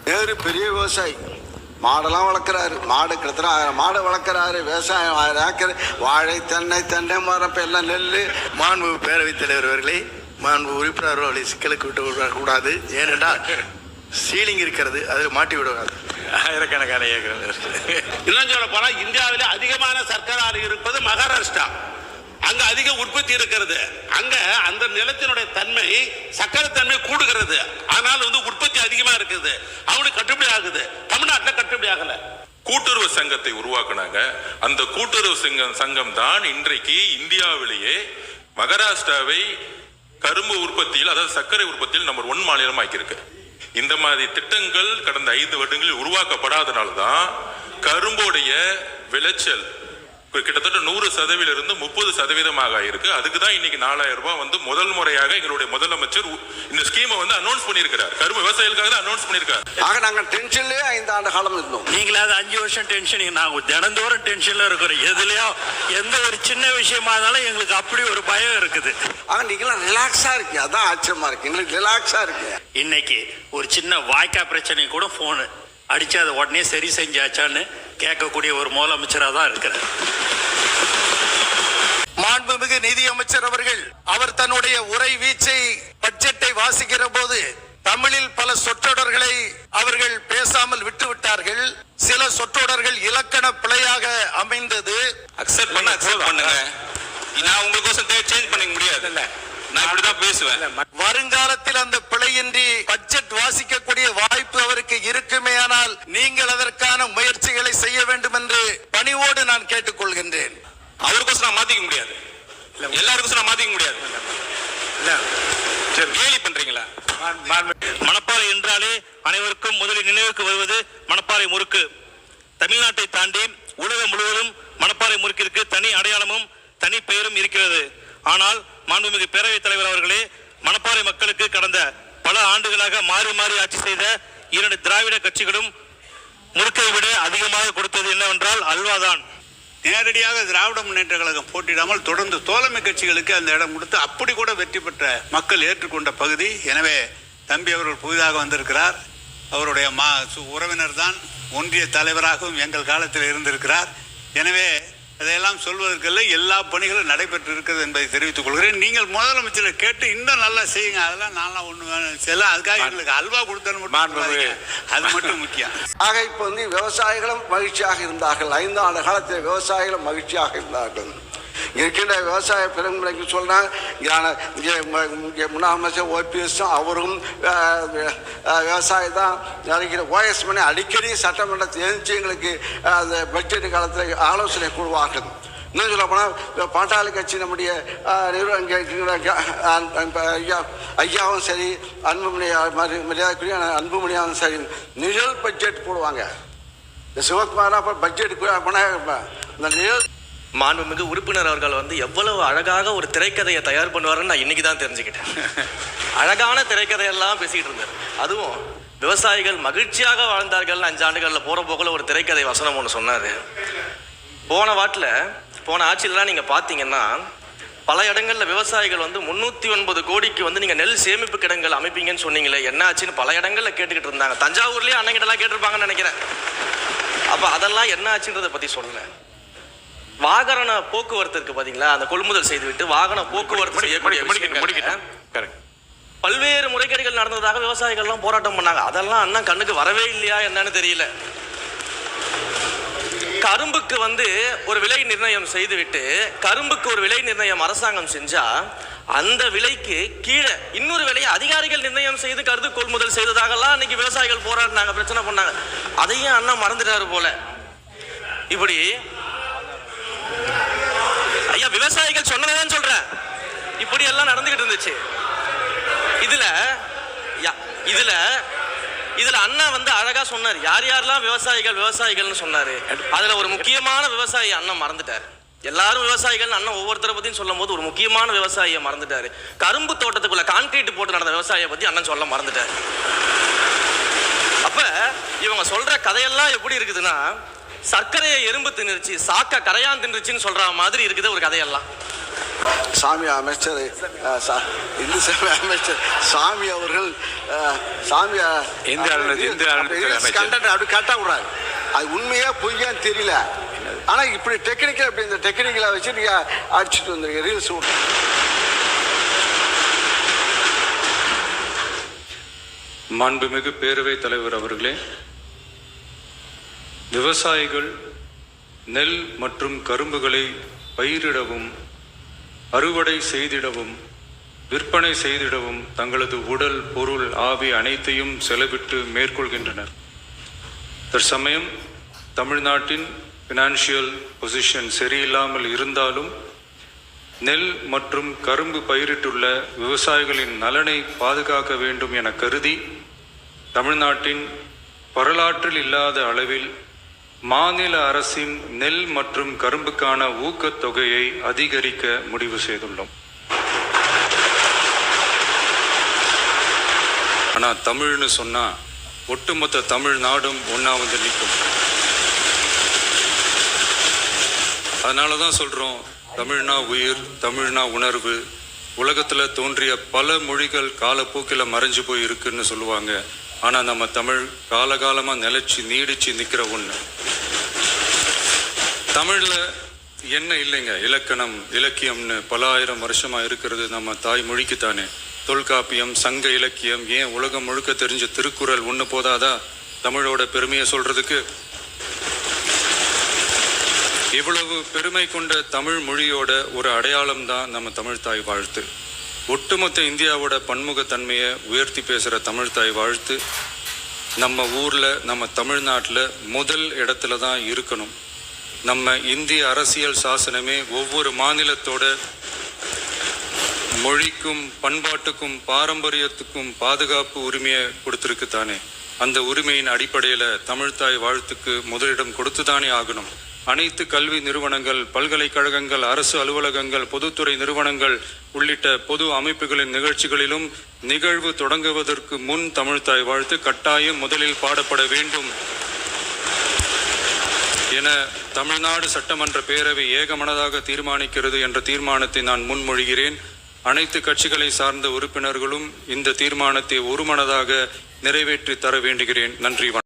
நேரு பெரிய விவசாயி, மாடெல்லாம் வளர்க்குறாரு. மாடு கிட்டத்தட்ட 1000 மாடு வளர்க்குறாரு. விவசாயம் 1000 ஏக்கர், வாழை, தென்னை மரம், எல்லாம் நெல். மாண்பு பேரவைத் தலைவர் அவர்களே, மாண்பு உறுப்பினர் அவர்களை சிக்கலுக்கு விட்டு விடக்கூடாது. ஏனென்றால் சீலிங் இருக்கிறது, அதில் மாட்டி விடுவாங்க ஆயிரக்கணக்கான ஏக்கர். இன்னும் சொல்ல போனா இந்தியாவிலே அதிகமான சர்க்கரை இருப்பது மகாராஷ்டிரா. அங்க அதிக உற்பத்தி இருக்கிறது. அங்க அந்த நிலத்தினுடைய தன்மை சர்க்கரை தன்மை கூடுகிறது. ஆனால் உற்பத்தி அதிகமா இருக்குது. அவனுக்கு கட்டுப்படி ஆகுது. தமிழ்நாட்டில் கட்டுப்படி ஆகல. கூட்டுறவு சங்கத்தை உருவாக்குனாங்க. அந்த கூட்டுறவு சங்கம் தான் இன்றைக்கு இந்தியாவிலேயே மகாராஷ்டிராவை கரும்பு உற்பத்தியில், அதாவது சர்க்கரை உற்பத்தியில் நம்பர் 1 மாநிலம் ஆக்கியிருக்கு. இந்த மாதிரி திட்டங்கள் கடந்த 5 வருடங்களில் உருவாக்கப்படாதனால்தான் கரும்போடைய விளைச்சல் கிட்டத்தட்ட 100% 30% இருக்கு. அதுக்கு தான் இன்னைக்கு 4000 ரூபாய் முதல் முறையாக எங்களுடைய முதலமைச்சர் இந்த ஸ்கீமை அனௌன்ஸ் பண்ணியிருக்கிறார். கரும்பு விவசாயிகளுக்காக தான் அனௌன்ஸ் பண்ணியிருக்காரு. ஆக நாங்கள் டென்ஷன்லேயே 5 ஆண்டு காலம் இருந்தோம். நீங்களாவது 5 வருஷம் டென்ஷன், நாங்கள் தினந்தோறும் டென்ஷன்ல இருக்கிறோம். எதுலயும் எந்த ஒரு சின்ன விஷயமா இருந்தாலும் எங்களுக்கு அப்படி ஒரு பயம் இருக்குது. ஆக நீங்களாம் ரிலாக்ஸா இருக்கு. அதான் ஆச்சரியமா இருக்கு. எங்களுக்கு ரிலாக்ஸா இருக்கு. இன்னைக்கு ஒரு சின்ன வாய்க்கா பிரச்சனை கூட போன் அடிச்சு அதை உடனே சரி செஞ்சாச்சான்னு கேட்கக்கூடிய ஒரு முதலமைச்சராக தான் இருக்கிறார். மாண்புமிகு நிதியமைச்சர் அவர்கள் தன்னுடைய உரை வீச்சை பட்ஜெட்டை வாசிக்கிற போது தமிழில் பல சொற்றொடர்களை அவர்கள் பேசாமல் விட்டுவிட்டார்கள். சில சொற்றொடர்கள் இலக்கண பிழையாக அமைந்தது. அக்செப்ட் பண்ணுங்க. நான் உங்களுக்கோசம் சேஞ்ச் பண்ண முடியாது. நான் இப்படிதான் பேசுவேன். வருங்காலத்தில் அந்த பிழையின்றி பட்ஜெட் வாசிக்கக்கூடிய வாய்ப்பு அவருக்கு இருக்குமேயானால் நீங்கள் அதற்கான முயற்சிகளை செய்ய வேண்டும் என்று பணிவோடு நான் கேட்டுக்கொள்கின்றேன். அவருக்கோசம் நான் மாத்திக்க முடியாது. எல்லாருக்கும் நான் மாத்திக்க முடியாது. கேலி பண்றீங்களா? மணப்பாறை என்றாலே அனைவருக்கும் முதலில் நினைவுக்கு வருவது மணப்பாறை முறுக்கு. தமிழ்நாட்டை தாண்டி உலகம் முழுவதும் மணப்பாறை முறுக்கிற்கு தனி அடையாளமும் தனி பெயரும் இருக்கிறது. ஆனால் மாண்புமிகு பேரவைத் தலைவர் அவர்களே, மணப்பாறை மக்களுக்கு கடந்த பல ஆண்டுகளாக மாறி மாறி ஆட்சி செய்த 2 திராவிட கட்சிகளும் முறுக்கை விட அதிகமாக கொடுத்தது என்னவென்றால் அல்வாதான். நேரடியாக திராவிட முன்னேற்ற கழகம் போட்டியிடாமல் தொடர்ந்து தோழமை கட்சிகளுக்கு அந்த இடம் கொடுத்து அப்படி கூட வெற்றி பெற்ற மக்கள் ஏற்றுக்கொண்ட பகுதி. எனவே தம்பி அவர்கள் புதிதாக வந்திருக்கிறார். அவருடைய உறவினர் தான் ஒன்றிய தலைவராகவும் எங்கள் காலத்தில் இருந்திருக்கிறார். எனவே அதையெல்லாம் சொல்வதற்கல்ல, எல்லா பணிகளும் நடைபெற்று இருக்கிறது என்பதை தெரிவித்துக் கொள்கிறேன். நீங்கள் முதலமைச்சரை கேட்டு இன்னும் நல்லா செய்யுங்க. அதெல்லாம் நான்லாம் ஒண்ணு வேணும். அதுக்காக எங்களுக்கு அல்வா கொடுத்தேன்னு அது மட்டும் முக்கியம். ஆக இப்போ விவசாயிகளும் மகிழ்ச்சியாக இருந்தார்கள். 5 ஆண்டு காலத்தில் விவசாயிகளும் மகிழ்ச்சியாக இருந்தார்கள். இருக்கின்ற விவசாய பெருமுறைக்கு சொன்னால் முன்னாள் அமைச்சர் OPS அவரும் விவசாயி தான் நினைக்கிற. OS மணி அடிக்கடி சட்டமன்றத்தை எழுந்து எங்களுக்கு அந்த பட்ஜெட் காலத்தில் ஆலோசனை கூடுவார்கள். இன்னும் சொல்ல போனால் பாட்டாளி கட்சி நம்முடைய ஐயாவும் சரி, மரியாதைக்குரிய அன்புமணியாவும் சரி, நிழல் பட்ஜெட் போடுவாங்க. சிவகுமாரா பட்ஜெட் போனால் இந்த நிழல் மாண்புமிகு உறுப்பினர் அவர்கள் எவ்வளவு அழகாக ஒரு திரைக்கதையை தயார் பண்ணுவாருன்னு நான் இன்னைக்கு தான் தெரிஞ்சுக்கிட்டேன். அழகான திரைக்கதையெல்லாம் பேசிக்கிட்டு இருந்தார். அதுவும் விவசாயிகள் மகிழ்ச்சியாக வாழ்ந்தார்கள் 5 ஆண்டுகளில் போகிற போக்கில் ஒரு திரைக்கதை வசனம் ஒன்று சொன்னார். போன ஆட்சியிலலாம் நீங்கள் பார்த்தீங்கன்னா பல இடங்களில் விவசாயிகள் 309 கோடிக்கு நீங்கள் நெல் சேமிப்பு கிடங்கள் அமைப்பீங்கன்னு சொன்னீங்களே, என்ன ஆச்சுன்னு பல இடங்களில் கேட்டுக்கிட்டு இருந்தாங்க. தஞ்சாவூர்லேயே அன்னைக்கிட்டலாம் கேட்டிருப்பாங்கன்னு நினைக்கிறேன். அப்போ அதெல்லாம் என்ன ஆச்சுன்றதை பற்றி சொல்லலை. வாகன போக்குவரத்து இருக்கு பாத்தீங்களா, அந்த கொள்முதல் செய்துவிட்டு வாகன போக்குவரத்து செய்யக்கூடிய பல்வேறு முறைகேடுகள் நடந்ததாக விவசாயிகள்லாம் போராட்டம் பண்ணாங்க. அதெல்லாம் அண்ணா கண்ணுக்கு வரவே இல்லையா என்னன்னு தெரியல. கரும்புக்கு ஒரு விலை நிர்ணயம் செய்துவிட்டு, கரும்புக்கு ஒரு விலை நிர்ணயம் அரசாங்கம் செஞ்சா அந்த விலைக்கு கீழே இன்னொரு விலையை அதிகாரிகள் நிர்ணயம் செய்து கருது கொள்முதல் செய்ததாகலாம் அன்னைக்கு விவசாயிகள் போராடினாங்க, பிரச்சனை பண்ணாங்க. அதையும் அண்ணா மறந்துட்டாரு போல. இப்படி ஐயா விவசாயிகள் சொன்னதான் சொல்றேன், இப்படி எல்லாம் நடந்துகிட்டு இருந்துச்சு. இதுல அண்ணா அழகா சொன்னார் யார் யாரெல்லாம் விவசாயிகள்னு சொன்னாரு. அதுல ஒரு முக்கியமான விவசாயி அண்ணா மறந்துட்டாரு. எல்லாரும் விவசாயிகள் அண்ணா ஒவ்வொருத்தரை பத்தியும் சொல்லும் போது ஒரு முக்கியமான விவசாயியை மறந்துட்டாரு. கரும்பு தோட்டத்துக்குள்ள கான்கிரீட் போட்டு நடந்த விவசாயியை பத்தி அண்ணன் சொல்ல மறந்துட்டாரு. அப்ப இவங்க சொல்ற கதையெல்லாம் எப்படி இருக்குதுன்னா, சர்க்கரையை எறும்பு தின்னுருச்சு, சாக்க கரையான் தின்றுச்சுன்னு சொல்ற மாதிரி இருக்குது ஒரு கதையெல்லாம். சாமி அமைச்சர் இந்து சமய அமைச்சர் சாமி அவர்கள் சாமி கண்டென்ட் அப்படி கட்ட விடாது. அது உண்மையா பொய்யான்னு தெரியல. ஆனா இப்படி டெக்னிக்கல் அப்படி இந்த டெக்னிக்கலை வச்சு நீங்க அடிச்சுட்டு வந்துருங்க ரீல்ஸ். மாண்புமிகு பேரவைத் தலைவர் அவர்களே, விவசாயிகள் நெல் மற்றும் கரும்புகளை பயிரிடவும் அறுவடை செய்திடவும் விற்பனை செய்திடவும் தங்களது உடல் பொருள் ஆவி அனைத்தையும் செலவிட்டு மேற்கொள்கின்றனர். தற்சமயம் தமிழ்நாட்டின் ஃபினான்ஷியல் பொசிஷன் சரியில்லாமல் இருந்தாலும் நெல் மற்றும் கரும்பு பயிரிட்டுள்ள விவசாயிகளின் நலனை பாதுகாக்க வேண்டும் என கருதி தமிழ்நாட்டின் வரலாற்றில் இல்லாத அளவில் மாநில அரசின் நெல் மற்றும் கரும்புக்கான ஊக்கத்தொகையை அதிகரிக்க முடிவு செய்துள்ளோம். ஆனால் தமிழ்னு சொன்னா ஒட்டுமொத்த தமிழ்நாடும் ஒன்னா வந்து நிற்கும். அதனால தான் சொல்றோம், தமிழ்னா உயிர், தமிழ்னா உணர்வு. உலகத்தில் தோன்றிய பல மொழிகள் காலப்போக்கில் மறைஞ்சு போய் இருக்குன்னு சொல்லுவாங்க. ஆனால் நம்ம தமிழ் காலகாலமாக நிலைச்சி நீடிச்சு நிற்கிற ஒன்று. தமிழில் என்ன இல்லைங்க, இலக்கணம் இலக்கியம்னு பல ஆயிரம் வருஷமாக இருக்கிறது நம்ம தாய்மொழிக்குத்தானே. தொல்காப்பியம், சங்க இலக்கியம், ஏன் உலகம் முழுக்க தெரிஞ்ச திருக்குறள் ஒன்று போதாதா தமிழோட பெருமையை சொல்றதுக்கு? இவ்வளவு பெருமை கொண்ட தமிழ் மொழியோட ஒரு அடையாளம் தான் நம்ம தமிழ் தாய் வாழ்த்து. ஒட்டுமொத்த இந்தியாவோட பன்முகத்தன்மையை உயர்த்தி பேசுகிற தமிழ் தாய் வாழ்த்து நம்ம ஊரில், நம்ம தமிழ்நாட்டில் முதல் இடத்துல தான் இருக்கணும். நம்ம இந்திய அரசியல் சாசனமே ஒவ்வொரு மாநிலத்தோட மொழிக்கும் பண்பாட்டுக்கும் பாரம்பரியத்துக்கும் பாதுகாப்பு உரிமையை கொடுத்துருக்கு தானே. அந்த உரிமையின் அடிப்படையில் தமிழ்தாய் வாழ்த்துக்கு முதலிடம் கொடுத்து தானே ஆகணும். அனைத்து கல்வி நிறுவனங்கள், பல்கலைக்கழகங்கள், அரசு அலுவலகங்கள், பொதுத்துறை நிறுவனங்கள் உள்ளிட்ட பொது அமைப்புகளின் நிகழ்ச்சிகளிலும் நிகழ்வு தொடங்குவதற்கு முன் தமிழ்தாய் வாழ்த்து கட்டாயம் முதலில் பாடப்பட வேண்டும் என தமிழ்நாடு சட்டமன்ற பேரவை ஏகமனதாக தீர்மானிக்கிறது என்ற தீர்மானத்தை நான் முன்மொழிகிறேன். அனைத்து கட்சிகளை சார்ந்த உறுப்பினர்களும் இந்த தீர்மானத்தை ஒருமனதாக நிறைவேற்றி தர வேண்டுகிறேன். நன்றி.